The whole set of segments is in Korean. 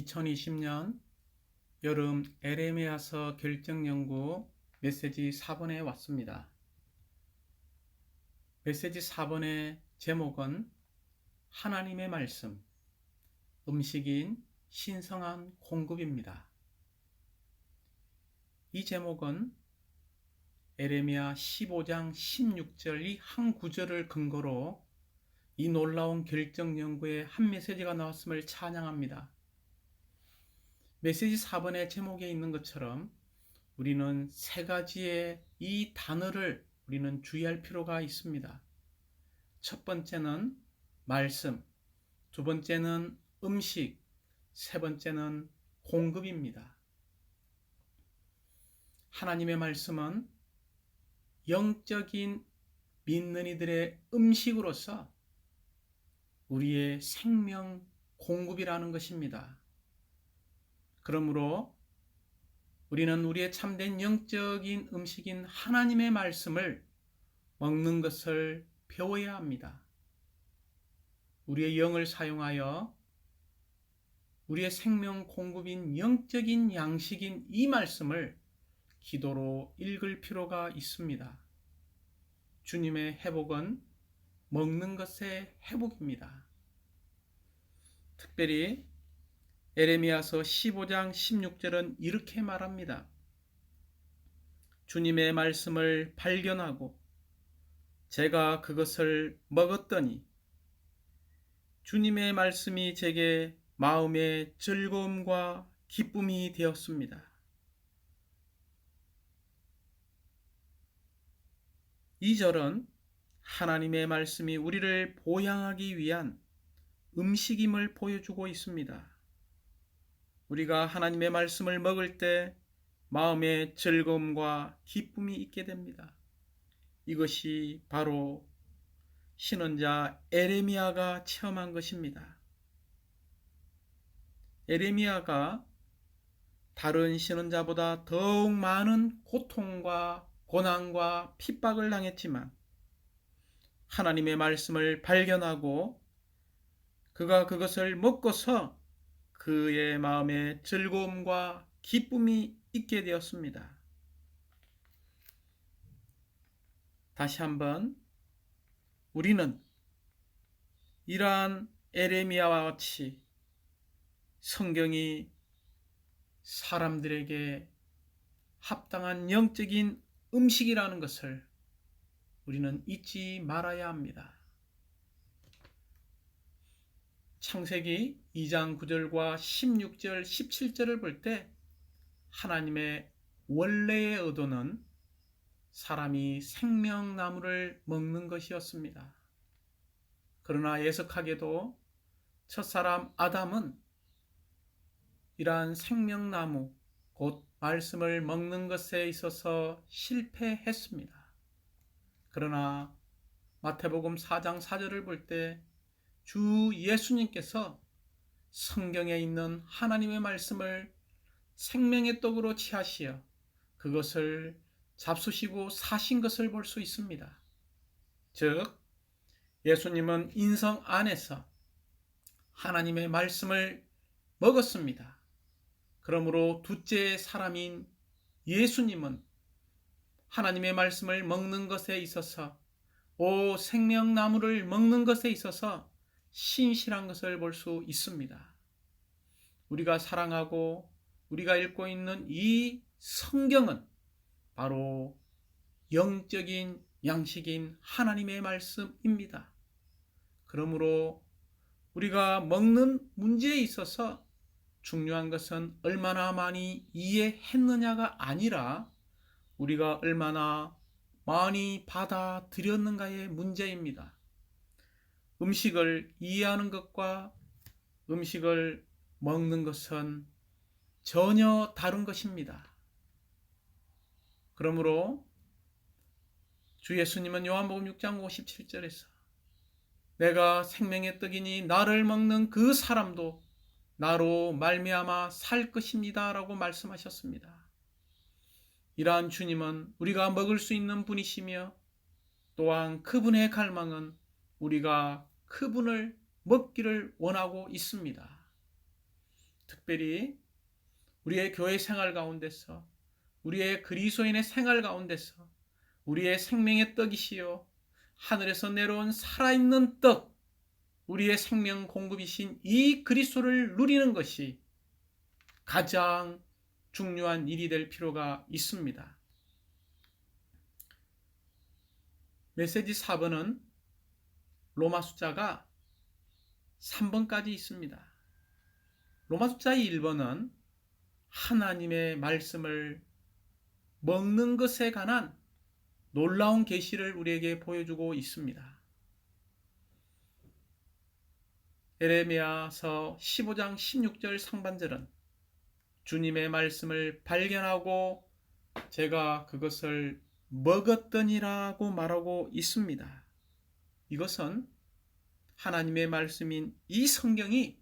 2020년 여름 에레미야서 결정연구 메시지 4번에 왔습니다. 메시지 4번의 제목은 하나님의 말씀, 음식인 신성한 공급입니다. 이 제목은 에레미야 15장 16절 이 한 구절을 근거로 이 놀라운 결정연구의 한 메시지가 나왔음을 찬양합니다. 메시지 4번의 제목에 있는 것처럼 우리는 세 가지의 이 단어를 우리는 주의할 필요가 있습니다. 첫 번째는 말씀, 두 번째는 음식, 세 번째는 공급입니다. 하나님의 말씀은 영적인 믿는 이들의 음식으로서 우리의 생명 공급이라는 것입니다. 그러므로 우리는 우리의 참된 영적인 음식인 하나님의 말씀을 먹는 것을 배워야 합니다. 우리의 영을 사용하여 우리의 생명 공급인 영적인 양식인 이 말씀을 기도로 읽을 필요가 있습니다. 주님의 회복은 먹는 것의 회복입니다. 특별히 에레미야서 15장 16절은 이렇게 말합니다. 주님의 말씀을 발견하고 제가 그것을 먹었더니 주님의 말씀이 제게 마음의 즐거움과 기쁨이 되었습니다. 이 절은 하나님의 말씀이 우리를 보양하기 위한 음식임을 보여주고 있습니다. 우리가 하나님의 말씀을 먹을 때 마음의 즐거움과 기쁨이 있게 됩니다. 이것이 바로 신원자 에레미야가 체험한 것입니다. 에레미야가 다른 신원자보다 더욱 많은 고통과 고난과 핍박을 당했지만 하나님의 말씀을 발견하고 그가 그것을 먹고서 그의 마음에 즐거움과 기쁨이 있게 되었습니다. 다시 한번 우리는 이러한 에레미야와 같이 성경이 사람들에게 합당한 영적인 음식이라는 것을 우리는 잊지 말아야 합니다. 창세기 2장 9절과 16절, 17절을 볼 때 하나님의 원래의 의도는 사람이 생명나무를 먹는 것이었습니다. 그러나 예석하게도 첫사람 아담은 이러한 생명나무, 곧 말씀을 먹는 것에 있어서 실패했습니다. 그러나 마태복음 4장 4절을 볼 때 주 예수님께서 성경에 있는 하나님의 말씀을 생명의 떡으로 취하시어 그것을 잡수시고 사신 것을 볼 수 있습니다. 즉 예수님은 인성 안에서 하나님의 말씀을 먹었습니다. 그러므로 둘째 사람인 예수님은 하나님의 말씀을 먹는 것에 있어서 생명나무를 먹는 것에 있어서 신실한 것을 볼 수 있습니다. 우리가 사랑하고 우리가 읽고 있는 이 성경은 바로 영적인 양식인 하나님의 말씀입니다. 그러므로 우리가 먹는 문제에 있어서 중요한 것은 얼마나 많이 이해했느냐가 아니라 우리가 얼마나 많이 받아들였는가의 문제입니다. 음식을 이해하는 것과 음식을 먹는 것은 전혀 다른 것입니다. 그러므로 주 예수님은 요한복음 6장 57절에서 내가 생명의 떡이니 나를 먹는 그 사람도 나로 말미암아 살 것입니다 라고 말씀하셨습니다. 이러한 주님은 우리가 먹을 수 있는 분이시며 또한 그분의 갈망은 우리가 그분을 먹기를 원하고 있습니다. 특별히 우리의 교회 생활 가운데서, 우리의 그리스도인의 생활 가운데서 우리의 생명의 떡이시요 하늘에서 내려온 살아있는 떡, 우리의 생명 공급이신 이 그리스도를 누리는 것이 가장 중요한 일이 될 필요가 있습니다. 메시지 4번은 로마 숫자가 3번까지 있습니다. 로마 숫자 1번은 하나님의 말씀을 먹는 것에 관한 놀라운 계시를 우리에게 보여주고 있습니다. 에레미야서 15장 16절 상반절은 주님의 말씀을 발견하고 제가 그것을 먹었더니라고 말하고 있습니다. 이것은 하나님의 말씀인 이 성경이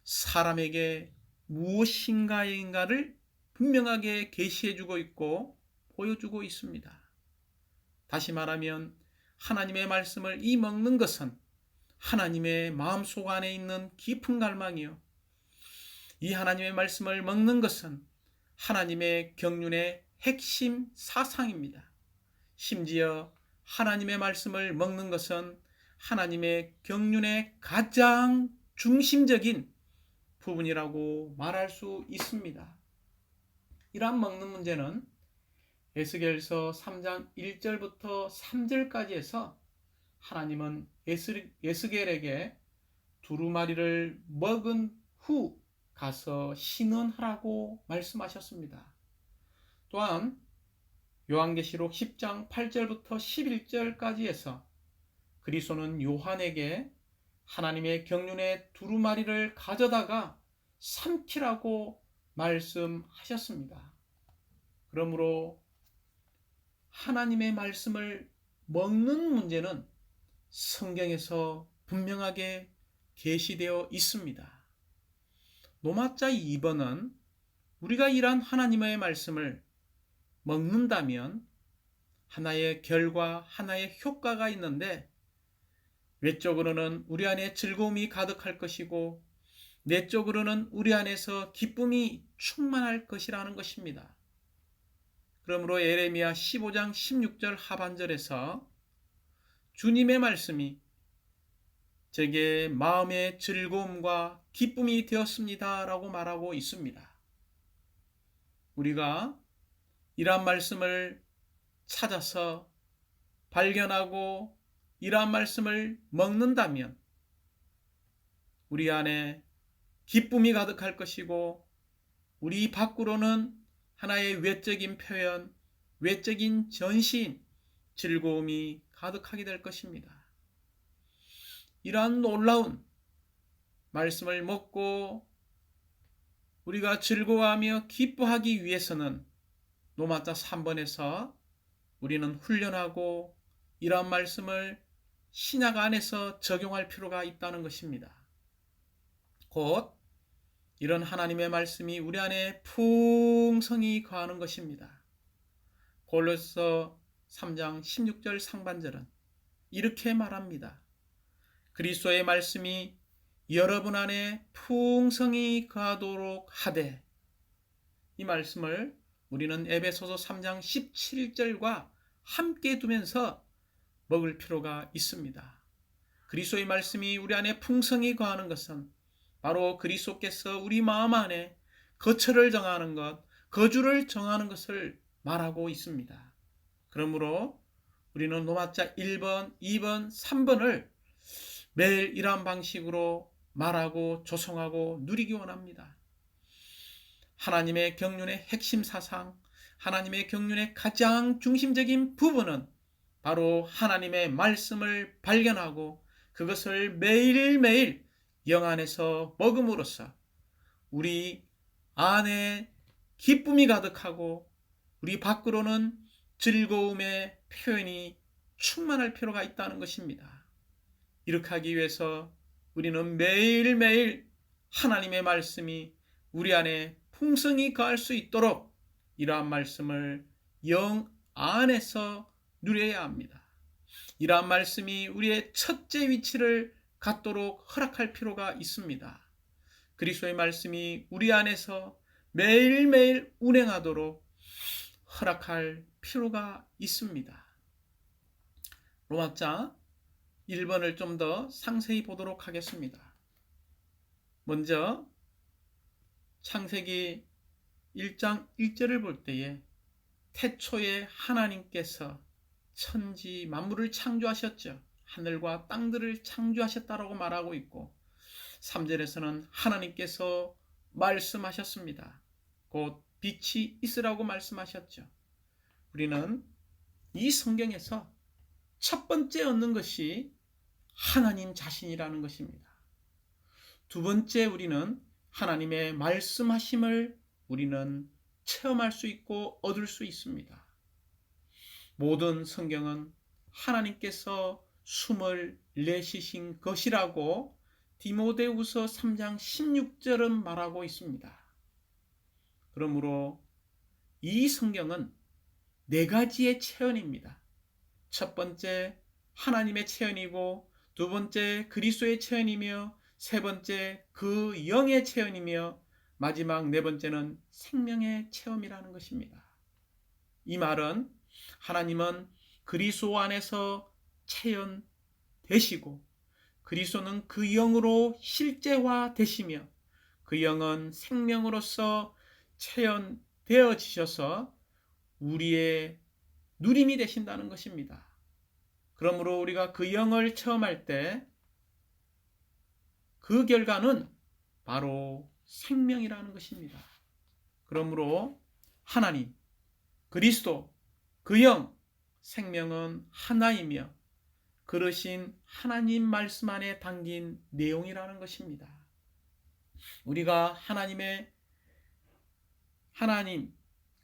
사람에게 무엇인가를 분명하게 계시해주고 있고 보여주고 있습니다. 다시 말하면 하나님의 말씀을 이 먹는 것은 하나님의 마음속 안에 있는 깊은 갈망이요, 이 하나님의 말씀을 먹는 것은 하나님의 경륜의 핵심 사상입니다. 심지어 하나님의 말씀을 먹는 것은 하나님의 경륜의 가장 중심적인 부분이라고 말할 수 있습니다. 이러한 먹는 문제는 에스겔서 3장 1절부터 3절까지 해서 하나님은 에스겔에게 두루마리를 먹은 후 가서 신원하라고 말씀하셨습니다. 또한 요한계시록 10장 8절부터 11절까지 해서 그리스도는 요한에게 하나님의 경륜의 두루마리를 가져다가 삼키라고 말씀하셨습니다. 그러므로 하나님의 말씀을 먹는 문제는 성경에서 분명하게 계시되어 있습니다. 노마자 2번은 우리가 이러한 하나님의 말씀을 먹는다면 하나의 결과, 하나의 효과가 있는데 외적으로는 우리 안에 즐거움이 가득할 것이고 내적으로는 우리 안에서 기쁨이 충만할 것이라는 것입니다. 그러므로 예레미야 15장 16절 하반절에서 주님의 말씀이 제게 마음의 즐거움과 기쁨이 되었습니다 라고 말하고 있습니다. 우리가 이러한 말씀을 찾아서 발견하고 이러한 말씀을 먹는다면 우리 안에 기쁨이 가득할 것이고 우리 밖으로는 하나의 외적인 표현, 외적인 전신, 즐거움이 가득하게 될 것입니다. 이러한 놀라운 말씀을 먹고 우리가 즐거워하며 기뻐하기 위해서는 노마자 3번에서 우리는 훈련하고 이러한 말씀을 신약 안에서 적용할 필요가 있다는 것입니다. 곧 이런 하나님의 말씀이 우리 안에 풍성히 거하는 것입니다. 골로새 3장 16절 상반절은 이렇게 말합니다. 그리스도의 말씀이 여러분 안에 풍성히 거하도록 하되, 이 말씀을 우리는 에베소서 3장 17절과 함께 두면서 먹을 필요가 있습니다. 그리스도의 말씀이 우리 안에 풍성히 거하는 것은 바로 그리스도께서 우리 마음 안에 거처를 정하는 것, 거주를 정하는 것을 말하고 있습니다. 그러므로 우리는 노마자 1번, 2번, 3번을 매일 이러한 방식으로 말하고 조성하고 누리기 원합니다. 하나님의 경륜의 핵심 사상, 하나님의 경륜의 가장 중심적인 부분은 바로 하나님의 말씀을 발견하고 그것을 매일매일 영 안에서 먹음으로써 우리 안에 기쁨이 가득하고 우리 밖으로는 즐거움의 표현이 충만할 필요가 있다는 것입니다. 이렇게 하기 위해서 우리는 매일매일 하나님의 말씀이 우리 안에 풍성히 거할 수 있도록 이러한 말씀을 영 안에서 누려야 합니다. 이러한 말씀이 우리의 첫째 위치를 갖도록 허락할 필요가 있습니다. 그리스도의 말씀이 우리 안에서 매일매일 운행하도록 허락할 필요가 있습니다. 로마자 1번을 좀 더 상세히 보도록 하겠습니다. 먼저 창세기 1장 1절을 볼 때에 태초에 하나님께서 천지 만물을 창조하셨죠. 하늘과 땅들을 창조하셨다라고 말하고 있고 3절에서는 하나님께서 말씀하셨습니다. 곧 빛이 있으라고 말씀하셨죠. 우리는 이 성경에서 첫 번째 얻는 것이 하나님 자신이라는 것입니다. 두 번째 우리는 하나님의 말씀하심을 우리는 체험할 수 있고 얻을 수 있습니다. 모든 성경은 하나님께서 숨을 내쉬신 것이라고 디모데후서 3장 16절은 말하고 있습니다. 그러므로 이 성경은 네 가지의 체험입니다. 첫 번째 하나님의 체험이고, 두 번째 그리스도의 체험이며, 세 번째 그 영의 체험이며, 마지막 네 번째는 생명의 체험이라는 것입니다. 이 말은 하나님은 그리스도 안에서 체험되시고, 그리스도는 그 영으로 실제화되시며, 그 영은 생명으로서 체험되어지셔서 우리의 누림이 되신다는 것입니다. 그러므로 우리가 그 영을 체험할 때 그 결과는 바로 생명이라는 것입니다. 그러므로 하나님, 그리스도, 그 영, 생명은 하나이며 그러신 하나님 말씀 안에 담긴 내용이라는 것입니다. 우리가 하나님,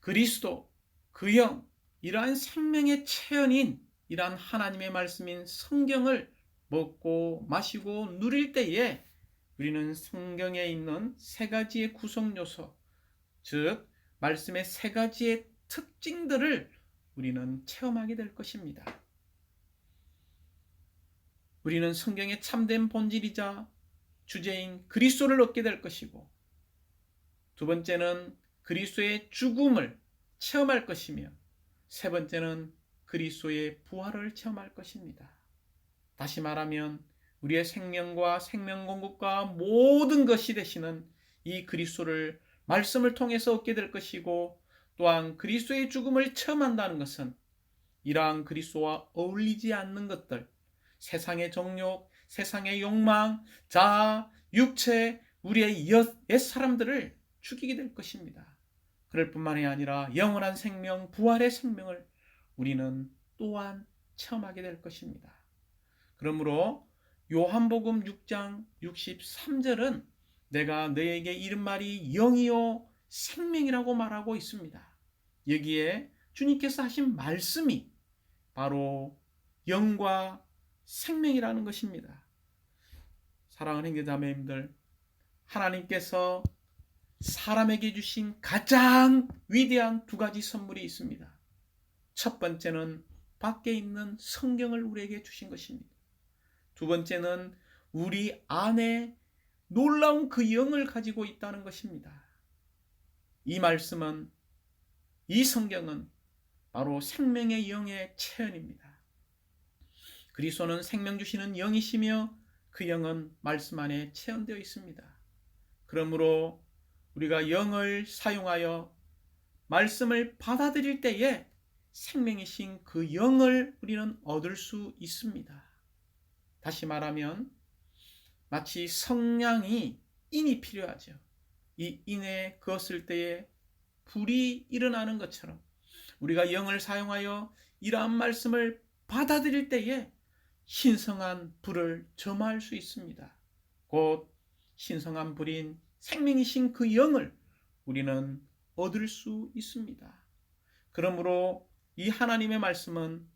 그리스도, 그 영, 이러한 생명의 체현인 이러한 하나님의 말씀인 성경을 먹고 마시고 누릴 때에 우리는 성경에 있는 세 가지의 구성 요소, 즉 말씀의 세 가지의 특징들을 우리는 체험하게 될 것입니다. 우리는 성경의 참된 본질이자 주제인 그리스도를 얻게 될 것이고, 두 번째는 그리스도의 죽음을 체험할 것이며, 세 번째는 그리스도의 부활을 체험할 것입니다. 다시 말하면 우리의 생명과 생명 공급과 모든 것이 되시는 이 그리스도를 말씀을 통해서 얻게 될 것이고, 또한 그리스도의 죽음을 체험한다는 것은 이러한 그리스도와 어울리지 않는 것들, 세상의 정욕, 세상의 욕망, 자아, 육체, 우리의 옛사람들을 죽이게 될 것입니다. 그럴 뿐만이 아니라 영원한 생명, 부활의 생명을 우리는 또한 체험하게 될 것입니다. 그러므로 요한복음 6장 63절은 내가 너에게 이른 말이 영이요 생명이라고 말하고 있습니다. 여기에 주님께서 하신 말씀이 바로 영과 생명이라는 것입니다. 사랑하는 형제자매님들, 하나님께서 사람에게 주신 가장 위대한 두 가지 선물이 있습니다. 첫 번째는 밖에 있는 성경을 우리에게 주신 것입니다. 두 번째는 우리 안에 놀라운 그 영을 가지고 있다는 것입니다. 이 말씀은, 이 성경은 바로 생명의 영의 체현입니다. 그리스도는 생명 주시는 영이시며 그 영은 말씀 안에 체현되어 있습니다. 그러므로 우리가 영을 사용하여 말씀을 받아들일 때에 생명이신 그 영을 우리는 얻을 수 있습니다. 다시 말하면 마치 성냥이 인이 필요하죠. 이 인에 그었을 때에 불이 일어나는 것처럼 우리가 영을 사용하여 이러한 말씀을 받아들일 때에 신성한 불을 점할 수 있습니다. 곧 신성한 불인 생명이신 그 영을 우리는 얻을 수 있습니다. 그러므로 이 하나님의 말씀은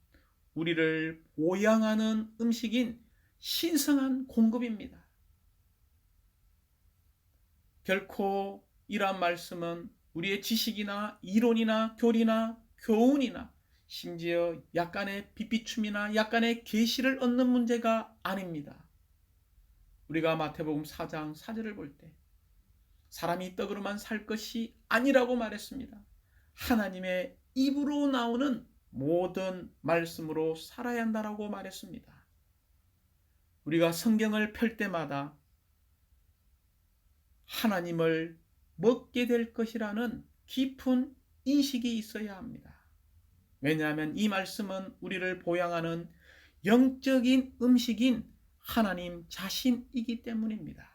우리를 보양하는 음식인 신성한 공급입니다. 결코 이러한 말씀은 우리의 지식이나 이론이나 교리나 교훈이나 심지어 약간의 비비춤이나 약간의 계시를 얻는 문제가 아닙니다. 우리가 마태복음 4장 4절을 볼 때 사람이 떡으로만 살 것이 아니라고 말했습니다. 하나님의 입으로 나오는 모든 말씀으로 살아야 한다라고 말했습니다. 우리가 성경을 펼 때마다 하나님을 먹게 될 것이라는 깊은 인식이 있어야 합니다. 왜냐하면 이 말씀은 우리를 보양하는 영적인 음식인 하나님 자신이기 때문입니다.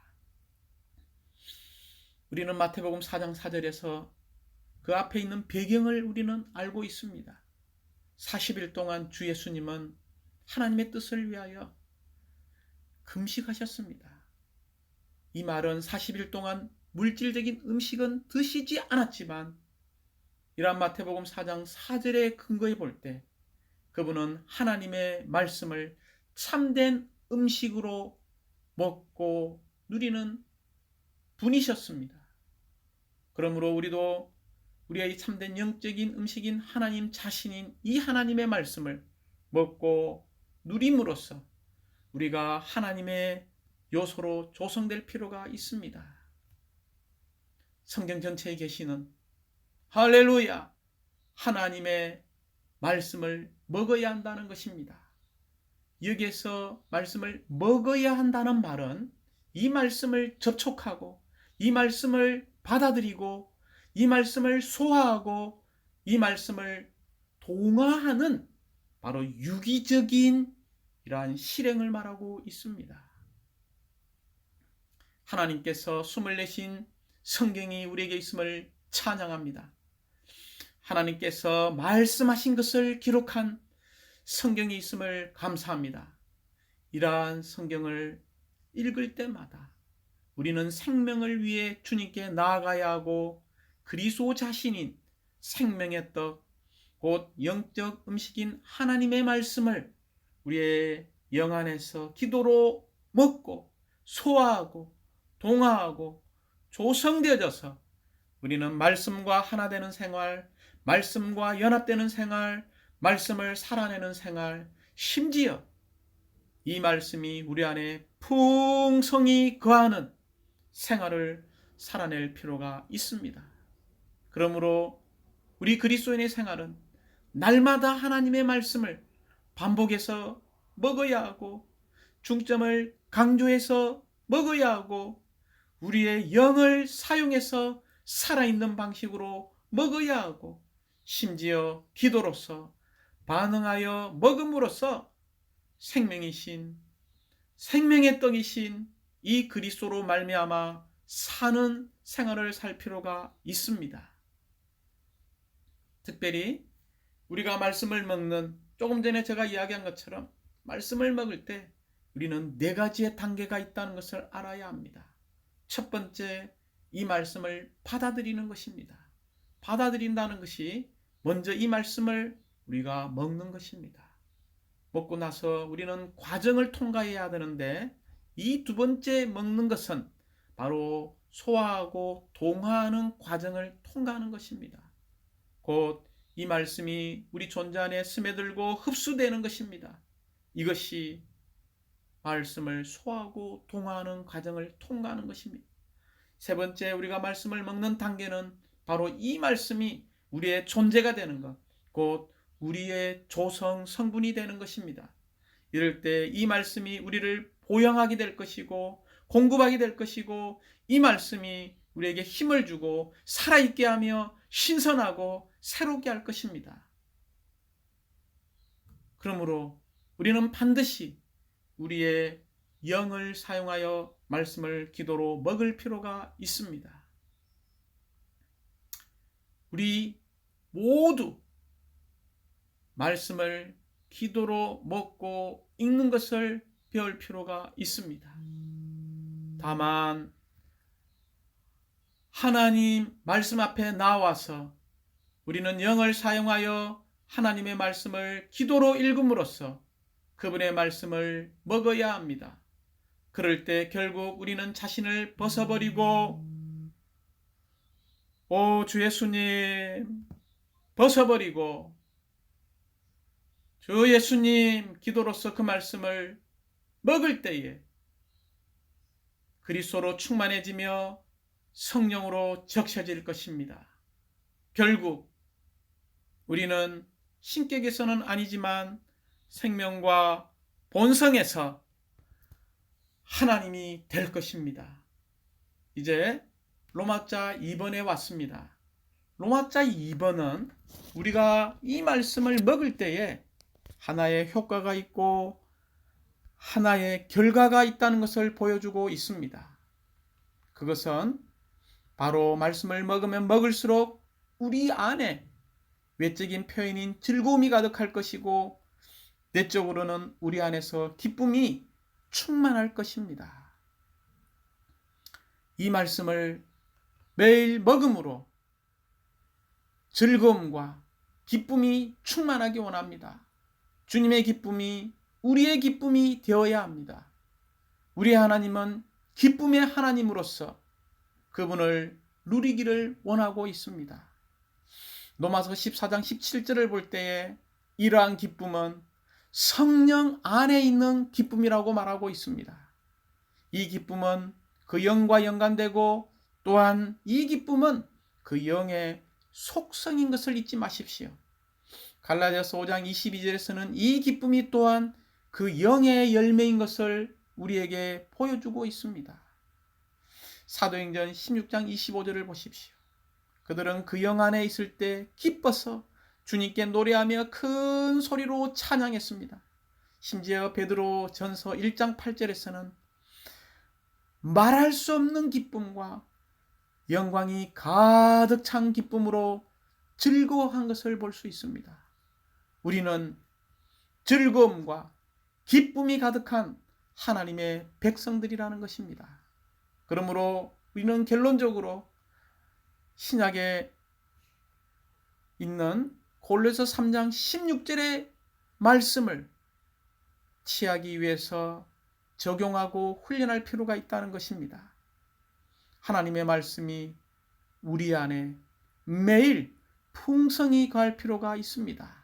우리는 마태복음 4장 4절에서 그 앞에 있는 배경을 우리는 알고 있습니다. 40일 동안 주 예수님은 하나님의 뜻을 위하여 금식하셨습니다. 이 말은 40일 동안 물질적인 음식은 드시지 않았지만 이러한 마태복음 4장 4절의 근거에 볼 때 그분은 하나님의 말씀을 참된 음식으로 먹고 누리는 분이셨습니다. 그러므로 우리도 우리의 참된 영적인 음식인 하나님 자신인 이 하나님의 말씀을 먹고 누림으로써 우리가 하나님의 요소로 조성될 필요가 있습니다. 성경 전체에 계시는 할렐루야 하나님의 말씀을 먹어야 한다는 것입니다. 여기에서 말씀을 먹어야 한다는 말은 이 말씀을 접촉하고 이 말씀을 받아들이고 이 말씀을 소화하고 이 말씀을 동화하는 바로 유기적인 이러한 실행을 말하고 있습니다. 하나님께서 숨을 내신 성경이 우리에게 있음을 찬양합니다. 하나님께서 말씀하신 것을 기록한 성경이 있음을 감사합니다. 이러한 성경을 읽을 때마다 우리는 생명을 위해 주님께 나아가야 하고 그리스도 자신인 생명의 떡, 곧 영적 음식인 하나님의 말씀을 우리의 영 안에서 기도로 먹고 소화하고 동화하고 조성되어져서 우리는 말씀과 하나 되는 생활, 말씀과 연합되는 생활, 말씀을 살아내는 생활, 심지어 이 말씀이 우리 안에 풍성히 거하는 생활을 살아낼 필요가 있습니다. 그러므로 우리 그리스도인의 생활은 날마다 하나님의 말씀을 반복해서 먹어야 하고 중점을 강조해서 먹어야 하고 우리의 영을 사용해서 살아있는 방식으로 먹어야 하고 심지어 기도로서 반응하여 먹음으로써 생명이신 생명의 떡이신 이 그리스도로 말미암아 사는 생활을 살 필요가 있습니다. 특별히 우리가 말씀을 먹는 조금 전에 제가 이야기한 것처럼 말씀을 먹을 때 우리는 4가지의 단계가 있다는 것을 알아야 합니다. 첫 번째, 이 말씀을 받아들이는 것입니다. 받아들인다는 것이 먼저 이 말씀을 우리가 먹는 것입니다. 먹고 나서 우리는 과정을 통과해야 되는데 이 두 번째 먹는 것은 바로 소화하고 동화하는 과정을 통과하는 것입니다. 곧 이 말씀이 우리 존재 안에 스며들고 흡수되는 것입니다. 이것이 말씀을 소화하고 동화하는 과정을 통과하는 것입니다. 세 번째, 우리가 말씀을 먹는 단계는 바로 이 말씀이 우리의 존재가 되는 것, 곧 우리의 조성 성분이 되는 것입니다. 이럴 때 이 말씀이 우리를 보양하게 될 것이고 공급하게 될 것이고 이 말씀이 우리에게 힘을 주고 살아있게 하며 신선하고 새롭게 할 것입니다. 그러므로 우리는 반드시 우리의 영을 사용하여 말씀을 기도로 먹을 필요가 있습니다. 우리 모두 말씀을 기도로 먹고 읽는 것을 배울 필요가 있습니다. 다만 하나님 말씀 앞에 나와서 우리는 영을 사용하여 하나님의 말씀을 기도로 읽음으로써 그분의 말씀을 먹어야 합니다. 그럴 때 결국 우리는 자신을 벗어버리고 주 예수님 벗어버리고 주 예수님 기도로서 그 말씀을 먹을 때에 그리스도로 충만해지며 성령으로 적셔질 것입니다. 결국 우리는 신격에서는 아니지만 생명과 본성에서 하나님이 될 것입니다. 이제 로마자 2번에 왔습니다. 로마자 2번은 우리가 이 말씀을 먹을 때에 하나의 효과가 있고 하나의 결과가 있다는 것을 보여주고 있습니다. 그것은 바로 말씀을 먹으면 먹을수록 우리 안에 외적인 표현인 즐거움이 가득할 것이고 내적으로는 우리 안에서 기쁨이 충만할 것입니다. 이 말씀을 매일 먹음으로 즐거움과 기쁨이 충만하기 원합니다. 주님의 기쁨이 우리의 기쁨이 되어야 합니다. 우리 하나님은 기쁨의 하나님으로서 그분을 누리기를 원하고 있습니다. 로마서 14장 17절을 볼 때에 이러한 기쁨은 성령 안에 있는 기쁨이라고 말하고 있습니다. 이 기쁨은 그 영과 연관되고 또한 이 기쁨은 그 영의 속성인 것을 잊지 마십시오. 갈라디아서 5장 22절에서는 이 기쁨이 또한 그 영의 열매인 것을 우리에게 보여주고 있습니다. 사도행전 16장 25절을 보십시오. 그들은 그 영 안에 있을 때 기뻐서 주님께 노래하며 큰 소리로 찬양했습니다. 심지어 베드로 전서 1장 8절에서는 말할 수 없는 기쁨과 영광이 가득 찬 기쁨으로 즐거워한 것을 볼 수 있습니다. 우리는 즐거움과 기쁨이 가득한 하나님의 백성들이라는 것입니다. 그러므로 우리는 결론적으로 신약에 있는 골로새 3장 16절의 말씀을 취하기 위해서 적용하고 훈련할 필요가 있다는 것입니다. 하나님의 말씀이 우리 안에 매일 풍성히 거할 필요가 있습니다.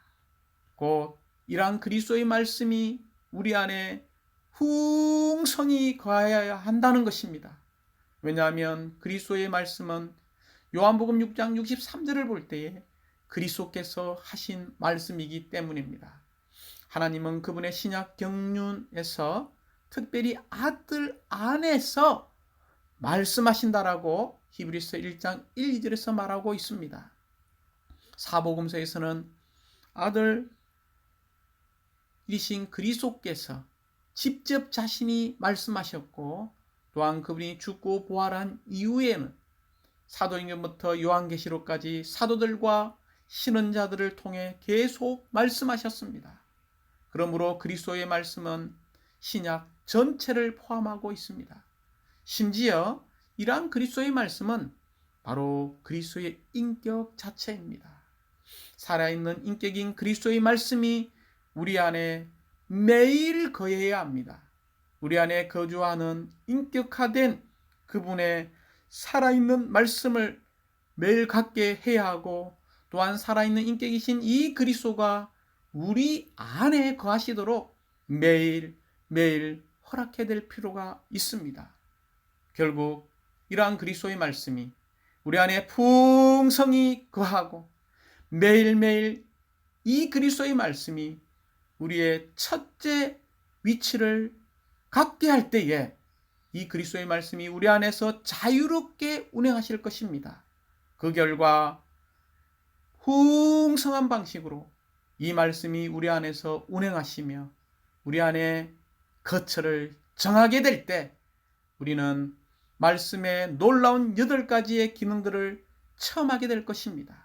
곧 이러한 그리스도의 말씀이 우리 안에 풍성히 거하여야 한다는 것입니다. 왜냐하면 그리스도의 말씀은 요한복음 6장 63절을 볼 때에 그리스도께서 하신 말씀이기 때문입니다. 하나님은 그분의 신약 경륜에서 특별히 아들 안에서 말씀하신다라고 히브리서 1장 1, 2절에서 말하고 있습니다. 사복음서에서는 아들이신 그리스도께서 직접 자신이 말씀하셨고 또한 그분이 죽고 부활한 이후에는 사도행전부터 요한계시록까지 사도들과 신언자들을 통해 계속 말씀하셨습니다. 그러므로 그리스도의 말씀은 신약 전체를 포함하고 있습니다. 심지어 이러한 그리스도의 말씀은 바로 그리스도의 인격 자체입니다. 살아있는 인격인 그리스도의 말씀이 우리 안에 매일 거해야 합니다. 우리 안에 거주하는 인격화된 그분의 살아있는 말씀을 매일 갖게 해야 하고 또한 살아있는 인격이신 이 그리스도가 우리 안에 거하시도록 매일 허락해야 될 필요가 있습니다. 결국 이러한 그리스도의 말씀이 우리 안에 풍성히 거하고 매일매일 이 그리스도의 말씀이 우리의 첫째 위치를 갖게 할 때에 이 그리스도의 말씀이 우리 안에서 자유롭게 운행하실 것입니다. 그 결과 풍성한 방식으로 이 말씀이 우리 안에서 운행하시며 우리 안에 거처를 정하게 될 때 우리는 말씀의 놀라운 8가지의 기능들을 체험하게 될 것입니다.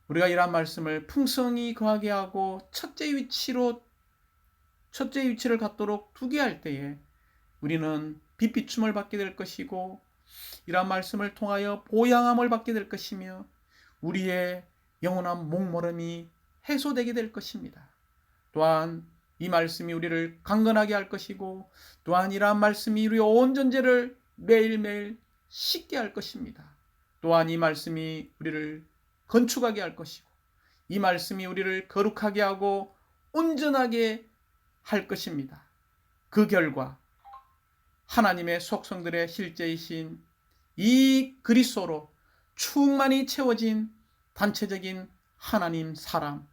우리가 이러한 말씀을 풍성히 거하게 하고 첫째 위치를 갖도록 두게 할 때에 우리는 빛비춤을 받게 될 것이고 이러한 말씀을 통하여 보양함을 받게 될 것이며 우리의 영원한 목마름이 해소되게 될 것입니다. 또한 이 말씀이 우리를 강건하게 할 것이고 또한 이러한 말씀이 우리의 온 존재를 매일매일 씻게 할 것입니다. 또한 이 말씀이 우리를 건축하게 할 것이고 이 말씀이 우리를 거룩하게 하고 온전하게 할 것입니다. 그 결과 하나님의 속성들의 실제이신 이 그리스도로 충만히 채워진 단체적인 하나님 사랑,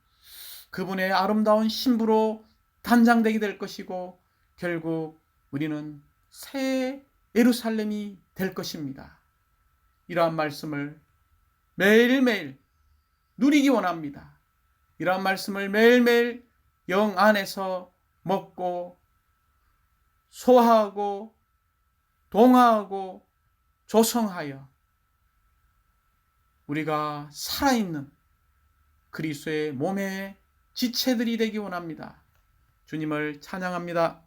그분의 아름다운 신부로 단장되게 될 것이고 결국 우리는 새 예루살렘이 될 것입니다. 이러한 말씀을 매일매일 누리기 원합니다. 이러한 말씀을 매일매일 영 안에서 먹고 소화하고 동화하고 조성하여 우리가 살아있는 그리스도의 몸의 지체들이 되기 원합니다. 주님을 찬양합니다.